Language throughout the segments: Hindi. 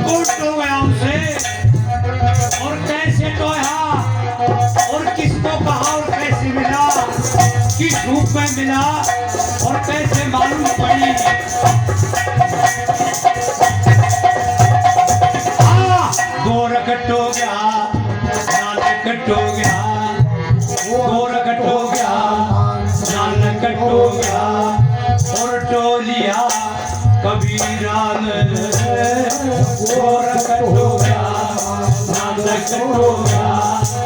उल्ट हो गया उसे और कैसे टोया और किसको कहा और कैसे मिला, किस रूप में मिला और कैसे मालूम पड़ी। गोरखट हो गया, नानकट हो गया, गोरखट हो गया, नानकट हो गया और टोलिया कबीरा ने। गोरखट हो गया, नानकट हो गया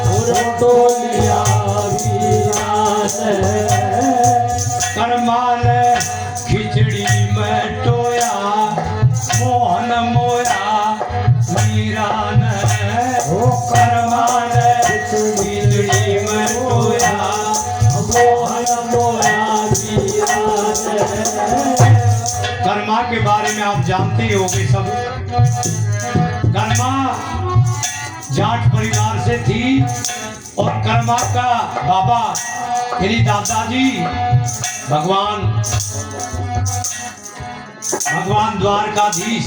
और टोलिया कबीरा ने। कर्मा ने खिचड़ी में टोया, मोहन मोया मीरा ने। कर्मा ने खिचड़ी में टोया, मोहन मोया मीरा ने। कर्मा के बारे में आप जानते ही होंगे सब। कर्मा जाट परिवार से थी और कर्मा का बाबा मेरी दादाजी भगवान द्वारकाधीश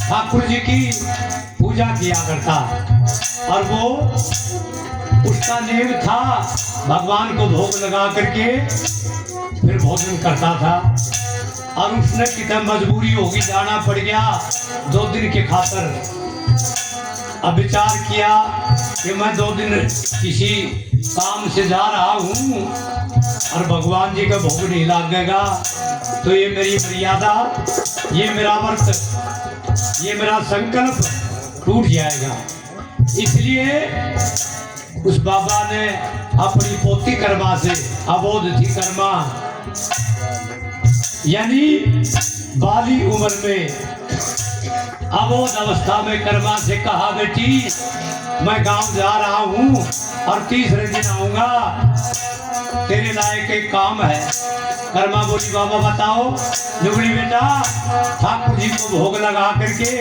ठाकुर जी की पूजा किया करता और वो उसका नेम था भगवान को भोग लगा करके फिर भोजन करता था। और उसने कितना मजबूरी होगी, जाना पड़ गया 2 दिन के खातर। अब विचार किया कि मैं 2 दिन किसी काम से जा रहा हूँ और भगवान जी का भोग नहीं लगेगा तो ये मेरी मर्यादा, ये मेरा व्रत, ये मेरा संकल्प टूट जाएगा। इसलिए उस बाबा ने अपनी पोती कर्मा से, अबोध थी कर्मा, यानी बाली उम्र में अबोध अवस्था में कर्मा से कहा, बेटी मैं गांव जा रहा हूँ और तीसरे दिन आऊंगा, तेरे लायक एक काम है। कर्मा बोली, बाबा बताओ। जुगड़ी बेटा ठाकुर जी को भोग लगा करके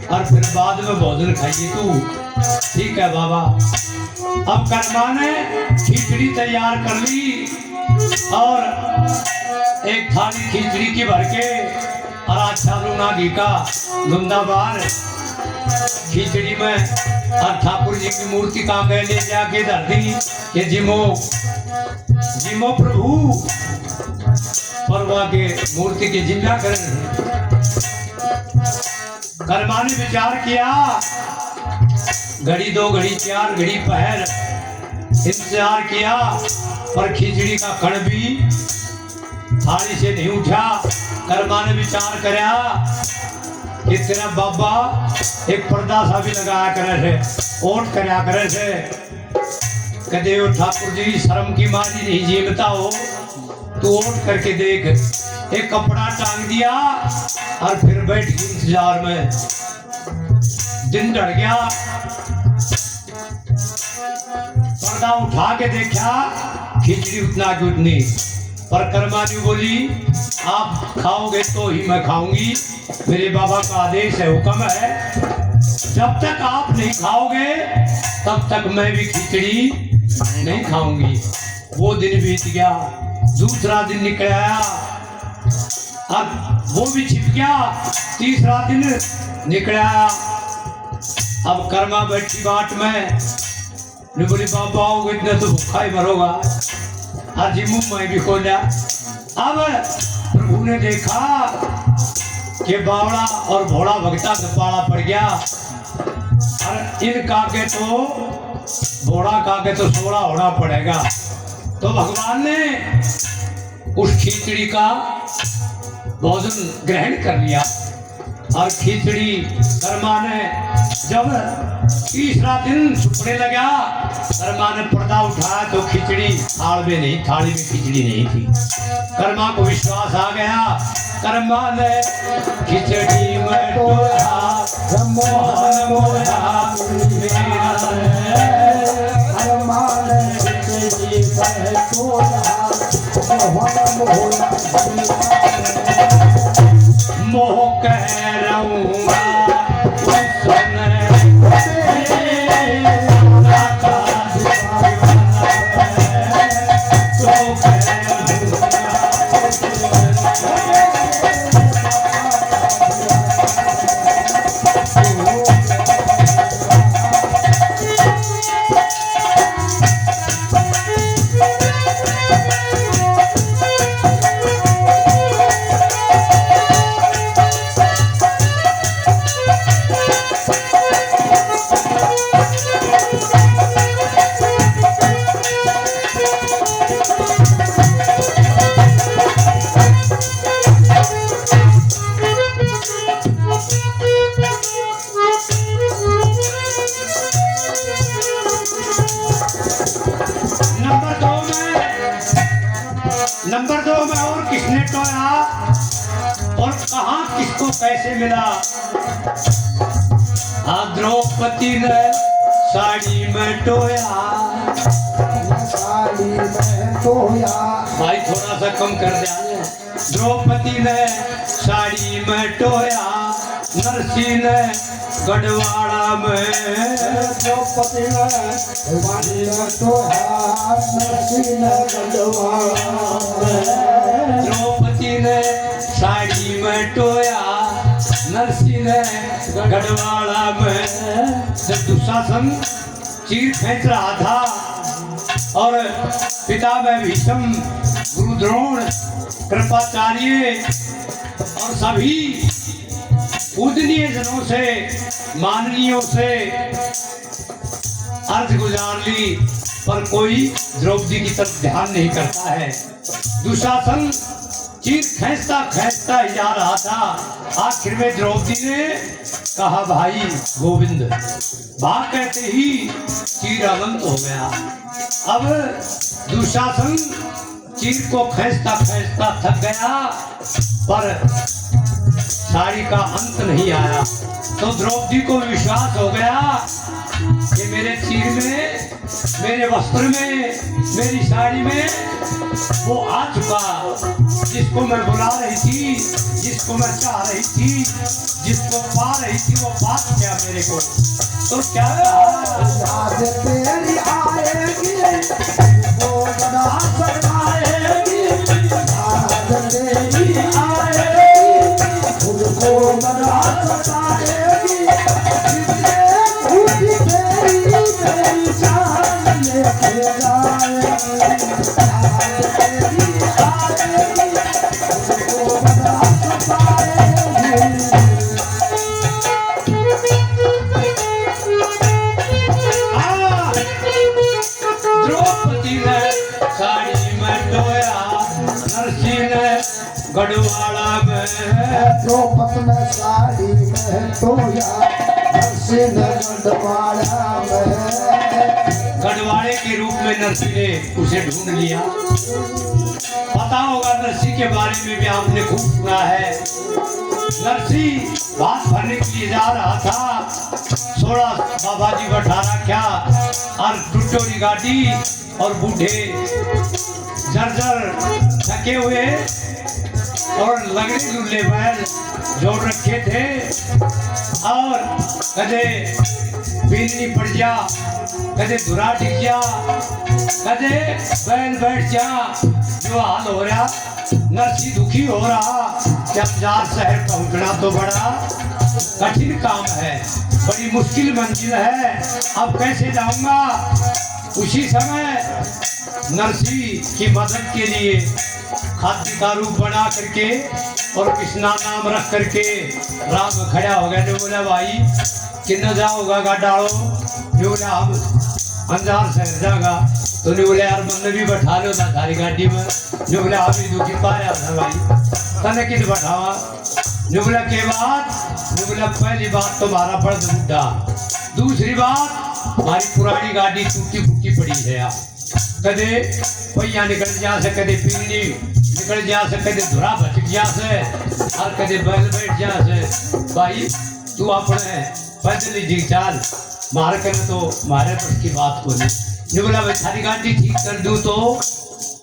और फिर बाद में भोजन खाइए तू। ठीक है बाबा। अब कर्मा ने खिचड़ी तैयार कर ली और एक थाली खिचड़ी की भर के और अच्छा लूना घी का गुंदाबार खिचड़ी में और ठाकुर जी की मूर्ति का ले जाके धर दी कि जिमो जिमो प्रभु परवा के मूर्ति के जिंदा कर। कर्मा ने विचार किया, घड़ी 2 घड़ी 4 घड़ी पहर इंतजार किया पर खिचड़ी का कण भी थाली से नहीं उठा। कर्मा ने विचार कराया कि तेरा बाबा एक पर्दा सा भी लगाया करे थे, ओट कराया करे थे, कहते हो ठाकुर जी शर्म की मारी नहीं जीवता हो तो ओट करके देख। एक कपड़ा टांग दिया और फिर बैठ गई इंतजार में। दिन ढल गया, पर्दा उठा के देखा खिचड़ी उतना की उतनी। पर कर्मा जी बोली, आप खाओगे तो ही मैं खाऊंगी, मेरे बाबा का आदेश है, हुक्म है, जब तक आप नहीं खाओगे तब तक मैं भी खिचड़ी नहीं खाऊंगी। वो दिन बीत गया, दूसरा दिन निकल आया, अब वो भी छिप गया, तीसरा दिन निकल आया। अब कर्मा बैठी बाट में, बोली बाबा आओगे इतने तो भूखा ही मरोगा। हाजी मुंह में भी खोला। अब प्रभु ने देखा कि बावड़ा और भोला भगता से पाला पड़ गया और इन काके तो भोला काके तो सोड़ा होना पड़ेगा। तो भगवान ने उस खिचड़ी का भोजन ग्रहण कर लिया और खिचड़ी कर्मा ने जब तीसरा दिन छुपने लगा, कर्मा ने पर्दा उठाया तो खिचड़ी थाल में नहीं, थाली में खिचड़ी नहीं थी। कर्मा को विश्वास आ गया, कर्मा ने खिचड़ी में टोया, मोहन मोया मेरा कर्मा ने खिचड़ी में टोया, मोहन मोया मोह कह रहूंगा गया और कहाँ किसको कैसे मिला। द्रौपदी ने साड़ी में टोया, साड़ी में टोया। भाई थोड़ा सा कम कर दिया। द्रौपदी ने साड़ी में टोया, नरसी ने गढ़वाड़ा में। द्रौपदी ने साड़ी में टोया, नरसी ने गढ़वाड़ा में। द्रौपदी ने साड़ी में टोया, नरसी ने गढ़वाड़ा में। जब दुशासन चीर फेंक रहा था और पिता में भीष्म, गुरु द्रोण, कृपाचार्य और सभी पूजनीय जनों से, माननीयों से अर्ज गुजार ली, पर कोई द्रौपदी की तरफ ध्यान नहीं करता है। दुशासन चीर खींचता खींचता ही जा रहा था। आखिर में द्रौपदी ने कहा, भाई गोविंद। भाग कहते ही चीर अनंत हो गया। अब दुशासन चीर को खींचता खींचता थक गया, पर साड़ी का अंत नहीं आया। तो द्रौपदी को विश्वास हो गया कि मेरे चीर में, मेरे वस्त्र में, मेरी साड़ी में वो आ चुका जिसको मैं बुला रही थी, जिसको मैं चाह रही थी, जिसको पा रही थी, वो बात क्या मेरे को। तो क्या याद तेरी आएगी, वो बड़ा सताएगी। याद तेरी आएगी, मुझको बड़ा सताएगी। जिसने भूली तेरी मेरी जान लेके जाएगी। याद तेरी आएगी, मुझको बड़ा सताएगी। द्रौपदी ने साड़ी में टोया, नरसी ने गढ़वाड़ा में। द्रौपदी ने साड़ी में टोया, नरसी ने गढ़वाड़ा में। गढ़वाड़े के रूप में नरसी ने उसे ढूंढ लिया। पता होगा नरसी के बारे में भी आपने खूब सुना है। नरसी भात भरने के लिए जा रहा था। 16 बाबा जी बैठा रखा और टुटोरी गाड़ी और बूढ़े जर्जर थके हुए और लगड़े लुल्ले बैल जोड़ रखे थे। और कदे बिजली पड़ जा, कदे धुरा टिक जा, कदे बैल बैठ जा। जो हाल हो रहा, नरसी दुखी हो रहा। जमजार शहर पहुंचना तो बड़ा कठिन काम है, बड़ी मुश्किल मंजिल है। अब कैसे जाऊंगा। उसी समय नरसी की मदद के लिए खाद्य का रूप बना करके और कृष्णा नाम रख करके राम खड़ा हो गया। जो बोला, भाई कितना जाओगा गा डालो। जो बोला, हम अंजार शहर जागा। तो ने बोले, यार मन भी बैठा लो था थारी गाड़ी में। जो बोला, हम ही दुखी पाया था भाई, तने किस बैठावा। जो बोला, के बात। जो बोला, पहली बात तुम्हारा बर्द बुढ़ा, दूसरी बात हमारी पुरानी गाड़ी टूटी फूटी पड़ी है। कदे पहिया निकल जा से, कदे पीली निकल जा से, कदे धुरा भटक जा से और कदे बैल बैठ जा से। भाई तू अपने पैदल जी चाल, मार कर तो मारे पर की बात को नहीं। जो बोला, भाई थारी गाड़ी ठीक कर दूं तो।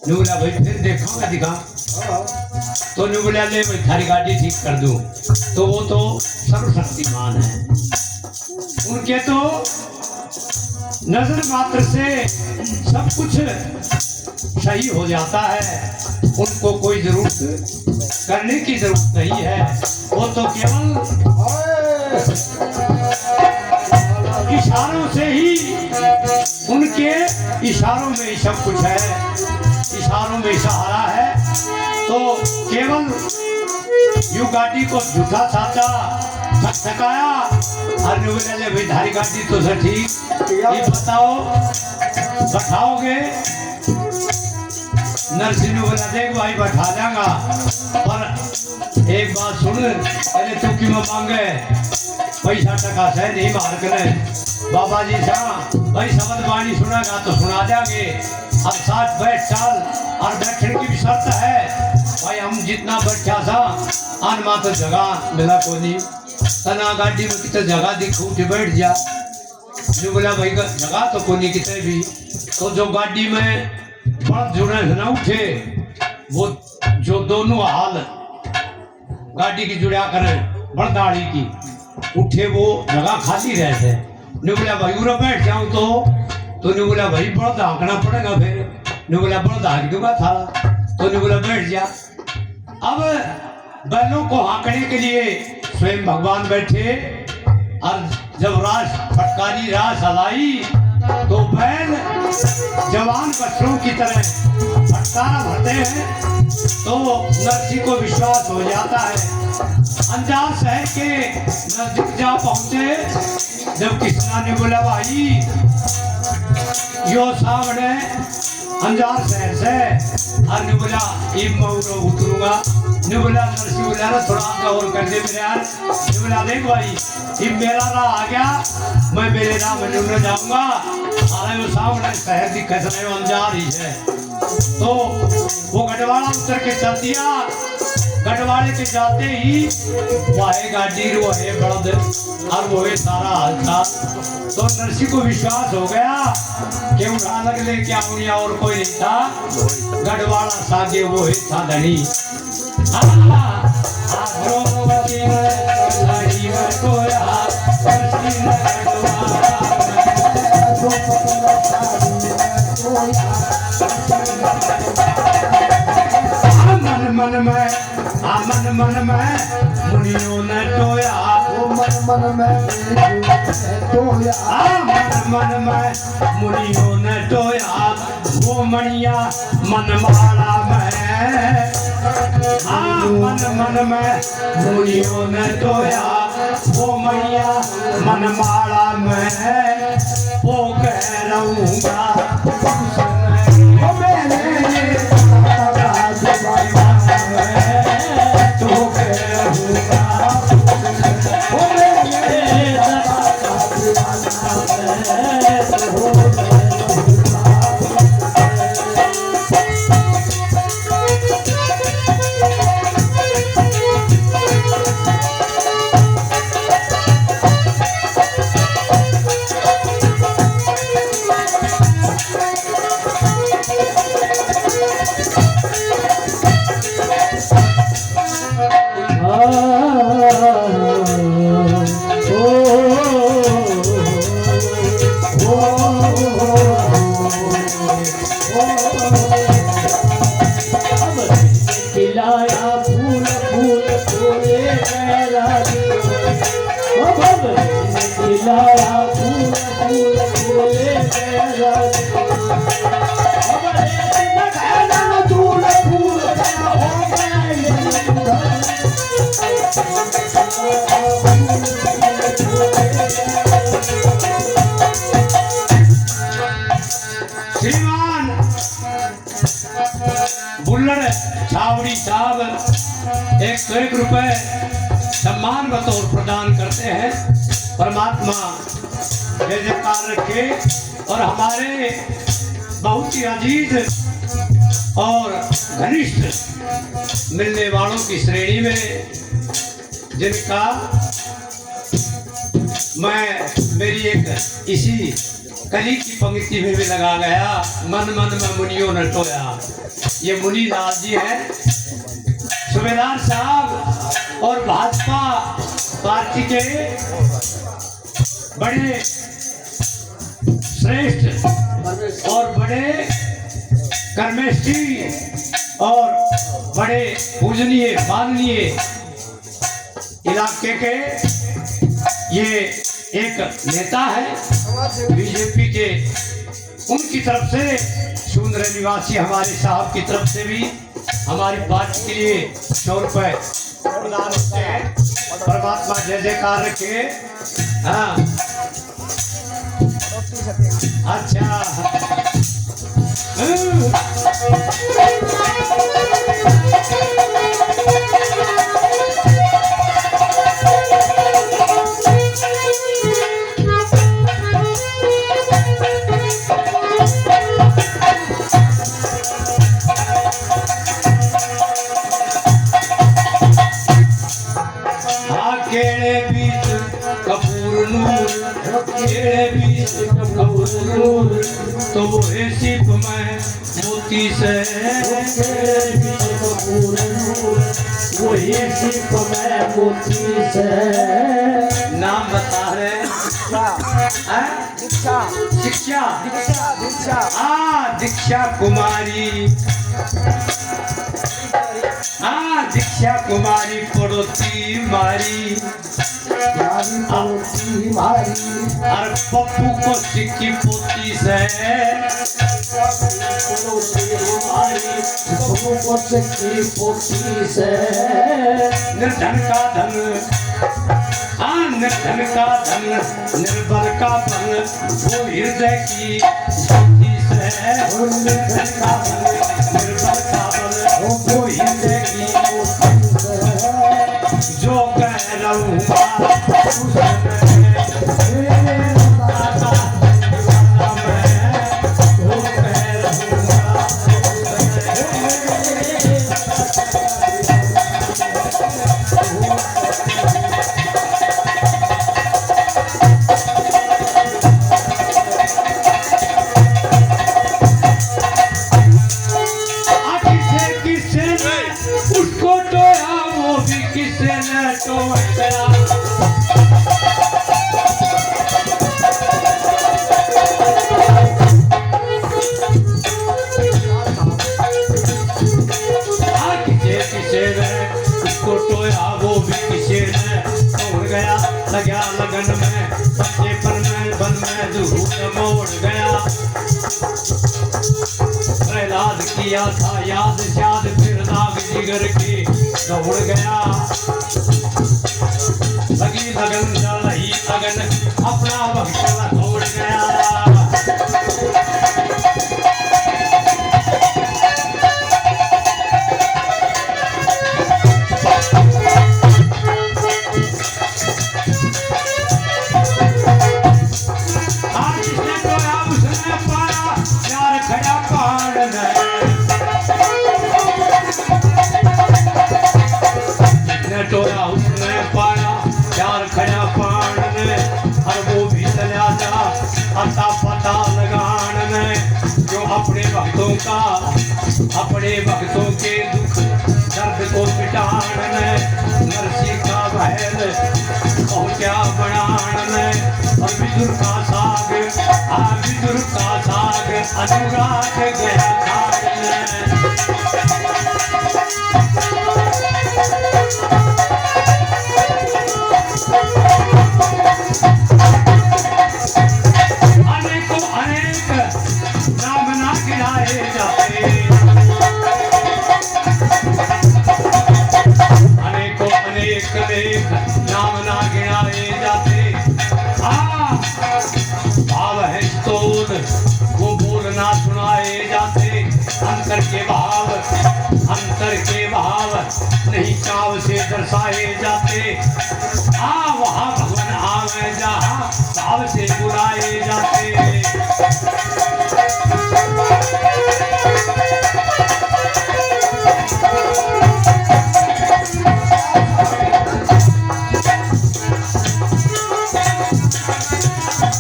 जो बोला, भाई फिर देखूंगा दिखा। तो जो बोला, ले भाई थारी गाड़ी ठीक कर दूं। तो वो तो सर्वशक्तिमान है, उनके तो नजर मात्र से सब कुछ सही हो जाता है। उनको कोई जरूरत करने की जरूरत नहीं है। वो तो केवल इशारों से ही, उनके इशारों में ही सब कुछ है। इशारों में सहारा है। तो केवल यू गाड़ी को झूठा साचा थकाया और बोले, भाई धारी गाड़ी तो सर ठीक, ये बताओ बैठाओगे। नरसिंह ने बोला, देख भाई बैठा जाऊंगा, पर एक बात सुन। पहले तू क्यों मांगे पैसा टका से नहीं मार कर। बाबा जी सा भाई शब्द वाणी सुनेगा तो सुना जाएंगे। अब साथ बैठ चाल और बैठने की भी शर्त है। भाई हम जितना बैठा था आन मां तो जगह मिला को नहीं तना गाड़ी में कितने जगह दिखू उठे बैठ जा जो बोला भाई जगह तो को नहीं कितने भी तो जो गाड़ी में बड़ा जुड़े न उठे वो जो दोनों हाल गाड़ी की जुड़ा करें बड़ दाढ़ी की उठे वो जगह खाली रहते ने बोला भाई उरा बैठ जाऊं तो ने बोला भाई बड़ा धाकना पड़ेगा फिर ने बोला बड़ा धाक दूंगा था तो ने बोला बैठ जा अब बैलों को हाँकने के लिए स्वयं भगवान बैठे और जब रास फटकारी रास हलाई तो बैल जवान बच्चों की तरह फटकारा भरते हैं तो नरसी को विश्वास हो जाता है। अंजार शहर के नजदीक जा पहुंचे जब किसना ने बोला भाई यो सामने अंजार शहर से और ने बोला इब मैं उतरूंगा ने बोला नरसी बोला थोड़ा और कर दे मेरे यार ने बोला देख भाई इब मेरा राह आ गया मैं मेरे राह में न जाऊंगा अरे वो सामने शहर दिखत रहे अंजार ही है तो वो गढ़वाला उतर के चल दिया गढ़वाले के जाते ही वाहे गाड़ी वाहे बड़द और वो सारा हालता तो नरसी को विश्वास हो गया कि उठा लग ले क्या उड़िया और कोई नहीं था गढ़वाला सागे वो ही था धनी मन में मुनियों ने टोया मन में मुनियों ने टोया वो मणिया मनमाला में मन में मुनियों ने टोया वो मणिया मनमाला में वो कह रहूंगा श्रीमान बुल्लड़ छावड़ी साहब 101 रुपए सम्मान बतौर प्रदान करते हैं। परमात्मा जय जयकार रखे और हमारे बहुत ही अजीज और घनिष्ठ मिलने वालों की श्रेणी में जिनका मैं मेरी एक इसी कली की पंक्ति में भी लगा गया मन मन में मुनियों ने टोया। ये मुनि लाल जी हैं सूबेदार साहब और भाजपा पार्टी के बड़े श्रेष्ठ और बड़े कर्मेष्ठी और बड़े पूजनीय माननीय इलाके के ये एक नेता है बीजेपी के, उनकी तरफ से सुंदर निवासी हमारे साहब की तरफ से भी हमारी पार्टी के लिए 100 रुपए प्रदान होते हैं। परमात्मा जय जयकार रखे। हाँ अच्छा नूर तेरे बीच कपूर नूर तो वो सिप में मोती से वही सिप में मोती से नाम बता रहे हैं? दीक्षा शिक्षा दीक्षा दीक्षा दीक्षा कुमारी दीक्षा कुमारी पड़ोसी मारी मारी और पप्पू को सिक्की पोती से निर्धन का धन निर्धन का धन निर्बल का धन वो हृदय की ज्योति से निर्धन का धन निर्बल का बल वो हृदय की जो कह रहूँगा उसको टोया वो भी किसे न टोया उसको टोया वो भी किसे न तोड़ गया लगा लगन में बच्चेपन में बन में दूर मोड़ गया प्रहलाद किया था याद शाद फिर नाग जिगर की दौड़ गया लगी लगन चल रही लगन अपना वक्त दौड़ गया टोया उसने पाया प्यार खड़ा पान ने और वो भी चला जा अता पता लगान ने जो अपने भक्तों के दुख दर्द को मिटान ने नरसी का बहल पहुंचा बनान ने और विदुर का साग अनुराग गया खान ने अनेक नाम ना गिनाए जाते अनेकों अनेक नाम ना गिनाए जाते भाव है स्तोन वो बोलना सुनाए जाते अंतर के भाव नहीं चाव से दर्शाए जाते वहाँ भगवान आवे जहाँ भाव से बुलाए जाते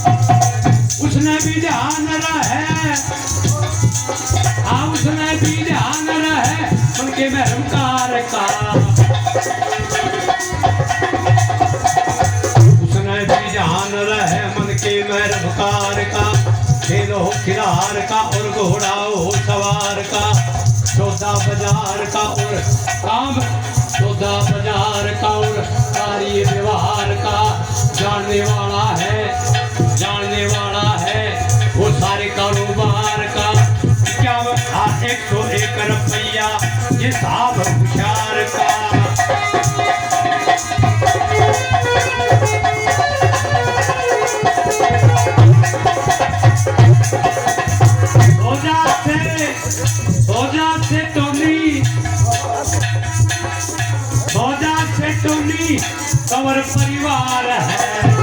उसने भी ध्यान रहे उसने भी ध्यान रहे उनके महरमकार का उसने भी ध्यान रहे मन के महरमकार का खेलो खिलार का और घोड़ा हो सवार का सौदा बाजार का और काम सौदा बाजार का और कार्य व्यवहार का जानने वाला है वो सारे कारोबार का 101 रुपया ये साहब होशियार का टोनी कंवर परिवार है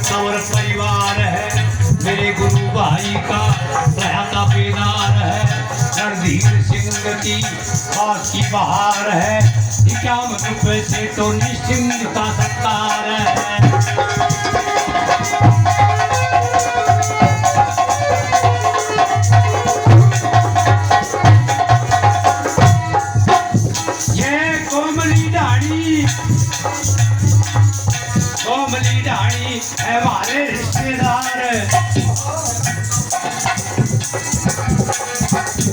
कंवर परिवार है मेरे गुरु भाई का रहता बेदार है रणधीर सिंह की खास की बहार है क्या मतलब से तो निश्चिंत का सत्कार है। कोमली ढाणी है हमारे रिश्तेदार,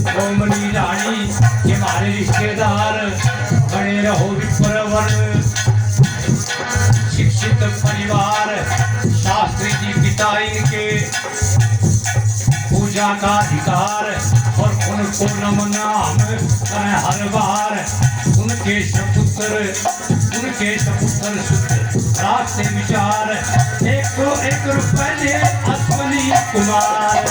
कोमली ढाणी ये हमारे रिश्तेदार, बड़े रहो विप्रवर शिक्षित परिवार, शास्त्री जी पिता इनके पूजा का अधिकार, और उनको नमन हम करें हर बार, उनके सपुत्र शुद्ध रास्ते विचार, 101 रुपए दे अश्वनी कुमार।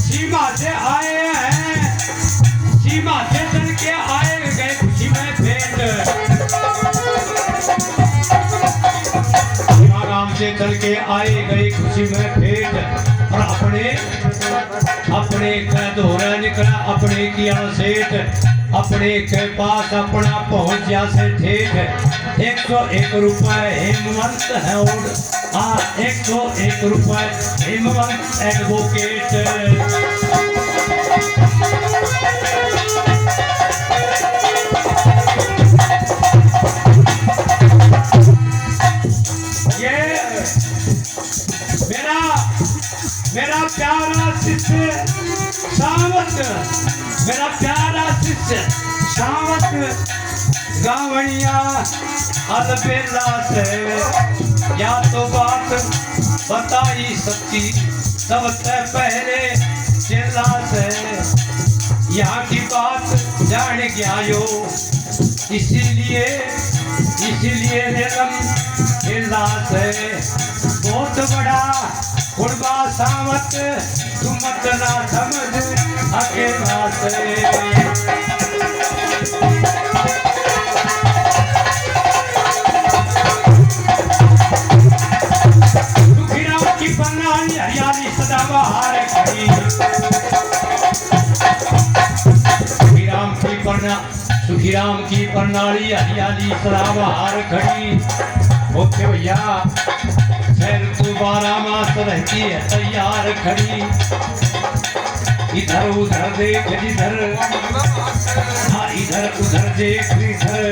सीमा से आए हैं, सीमा से चल के आए गए खुशी में भेंट, गांव से चल के आए गए खुशी में भेंट, और अपने के दोहरा निकला अपने किया सेठ, अपने के पास अपना पहुंच जा से ठेठ, 101 रुपए हेमवंत है और 101 रुपए हेमवंत एडवोकेट। मेरा प्यारा शिष्य सावत, मेरा प्यारा शिष्य सावत गावड़िया अलबेला से, या तो बात बताई सच्ची सबसे पहले चेला से, यहाँ की बात जान गया यो इसीलिए निलम चेला से, बहुत बड़ा कुर्बा सावत तुम मत ना समझ अकेला से। सुखीराम की प्रणाली हरियाली सदा बहार खड़ी, सुखीराम की प्रणाली हरियाली सदा बहार खड़ी। ओके भैया तू 12 मास रहती है तैयार खड़ी, इधर उधर देख जिधर, हाँ इधर उधर देख जिधर,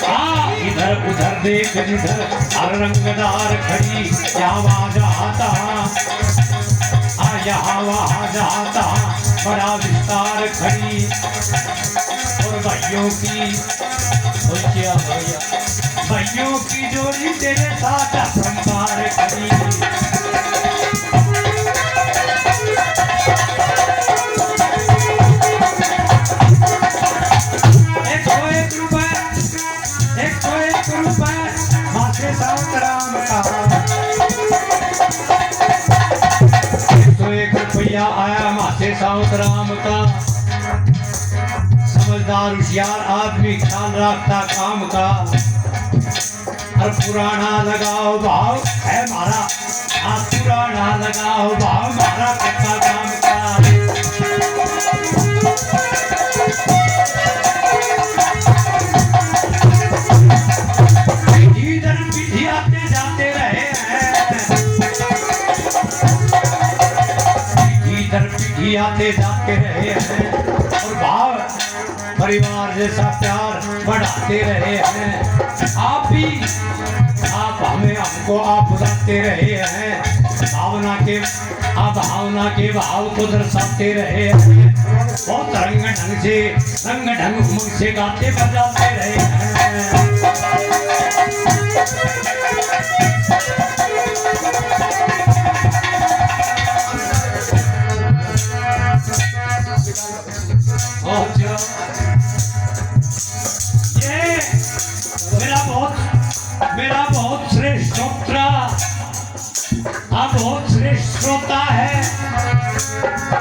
हाँ इधर उधर देख जिधर, हर रंगदार खड़ी, यहाँ जाता यहाँ वहाँ जाता बड़ा विस्तार खड़ी, और भाइयों की जोड़ी तेरे साथ अपरंपार खड़ी। एक रुपए माथे सावत राम का, 101 रुपया आया माथे सावत राम का। समझदार होशियार आदमी ख्याल रखता काम का, और पुराना लगाओ भाव है मारा, पुराना लगाओ भाव मारा कच्चा काम का। इधर पीढ़ी आते जाते रहे हैं, इधर पीढ़ी आते जाते रहे हैं, और भाव परिवार जैसा प्यार बढ़ाते रहे हैं। आप हमें हमको आप बुलाते रहे हैं, भावना के भाव को दर्शाते रहे हैं, बहुत रंग ढंग उमंग से गाते बजाते रहे हैं। मेरा बहुत श्रेष्ठ श्रोता है,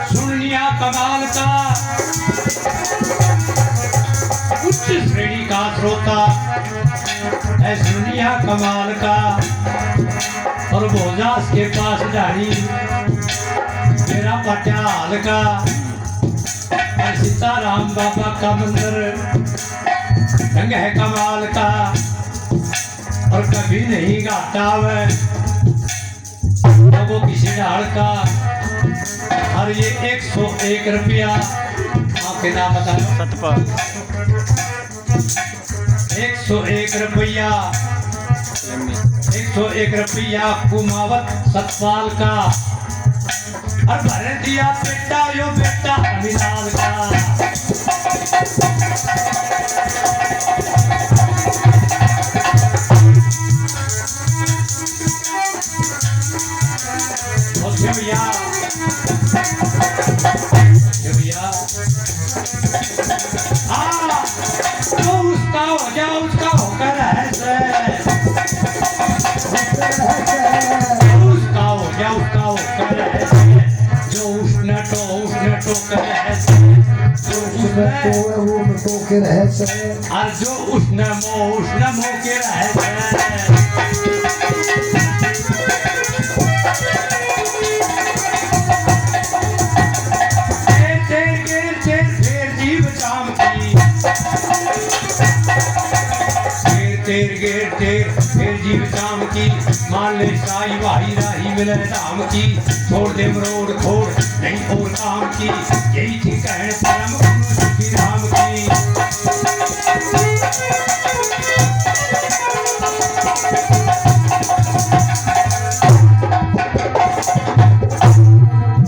सुन लिया कमाल का उच्च श्रेणी का श्रोता है, सुन लिया कमाल का और भोजास के पास झाड़ी मेरा पटियाल का और सीताराम बाबा का मंदिर रंग है कमाल का और कभी नहीं गाता वह लोगों किसी डाल का और ये 101 रुपया आपके नाम बताओ सतपाल 101 रुपया 101 रुपया कुमावत सतपाल का और भर दिया बेटा यो बेटा अभिलाल का भैया भैया हाँ तो उसका हो जा उसका होकर है उसका हो जा उसका होकर है जो उसने तो कर है और जो उसने मोह के रहे फिर जीव शाम की मान ले साई वाही राही मिले राम की छोड़ दे मरोड़ खोड़ नहीं और काम की यही थी कहने परम गुरु श्री राम की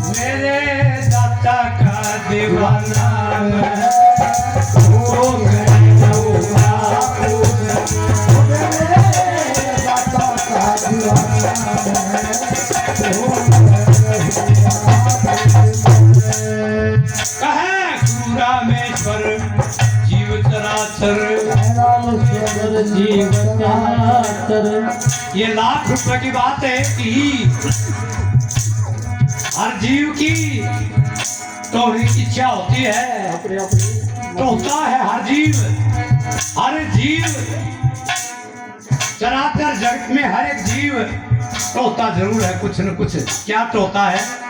मेरे दाता का दीवाना ये लाख रुपए की बात है कि हर जीव की तो इच्छा होती है तो होता है हर जीव चराचर जगत में हर एक जीव तो होता जरूर है कुछ न कुछ क्या तो होता है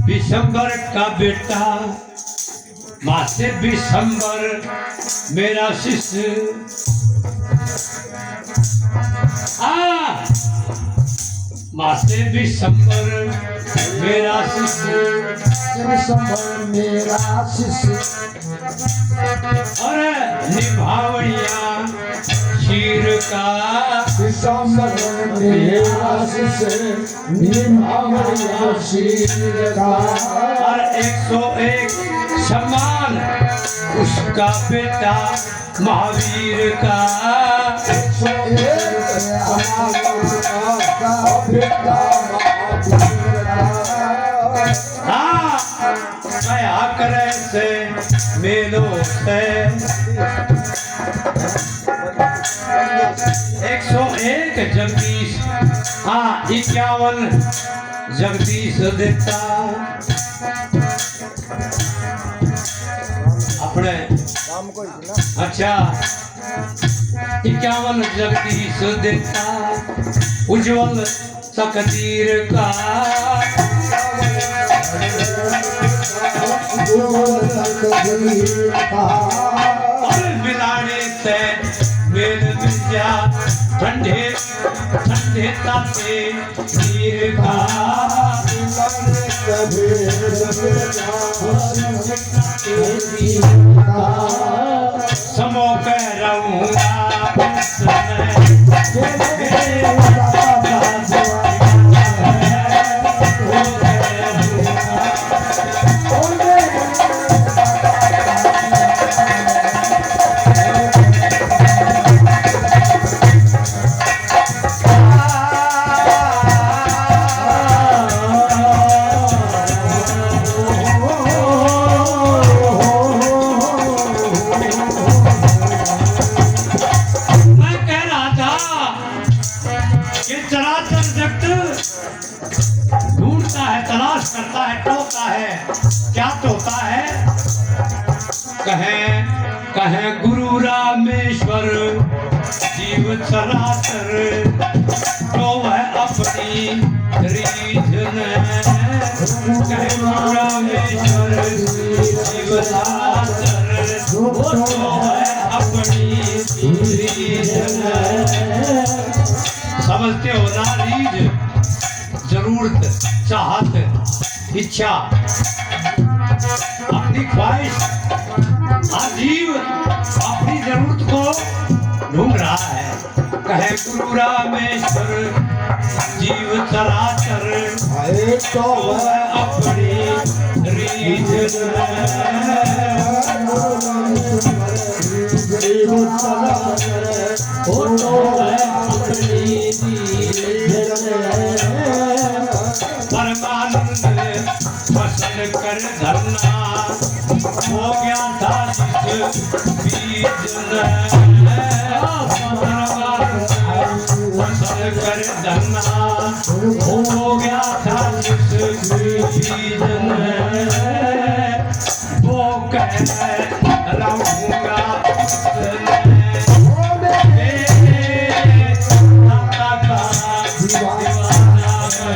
विशंबर का बेटा मासे विशंबर मेरा शिष्य मासे विशंबर मेरा शिष्य और निभावड़िया शीर का और 101 सम्मान उसका बेटा महावीर का हाँ मैं करे से मेलो से 101 जगदीश हाँ 51 जगदीश देता अपने अच्छा 51 जगदीश देता उज्जवल सकदीर का और मिलाने से मेल विद्या ठंडे ठंडे ताते नीर का समो कह रहूँगा क्या तोता है? कहें कहें गुरु रामेश्वर जीव चराचर तो वह अपनी रीझन कहें गुरु रामेश्वर जीव चराचर तो वह अपनी रीझन। समझते हो ना रीझ? जरूरत, चाहत, इच्छा, अपनी ख्वाहिश। जीव अपनी जरूरत को ढूंढ रहा है। कहे गुरु रामेश्वर जीव चराचर तो वह अपनी रीझ परमानंद फसल कर धरना हो गया था जिस बीज फसल कर धरना हो गया था जिस बीज वो कह रहूंगा दीवाना है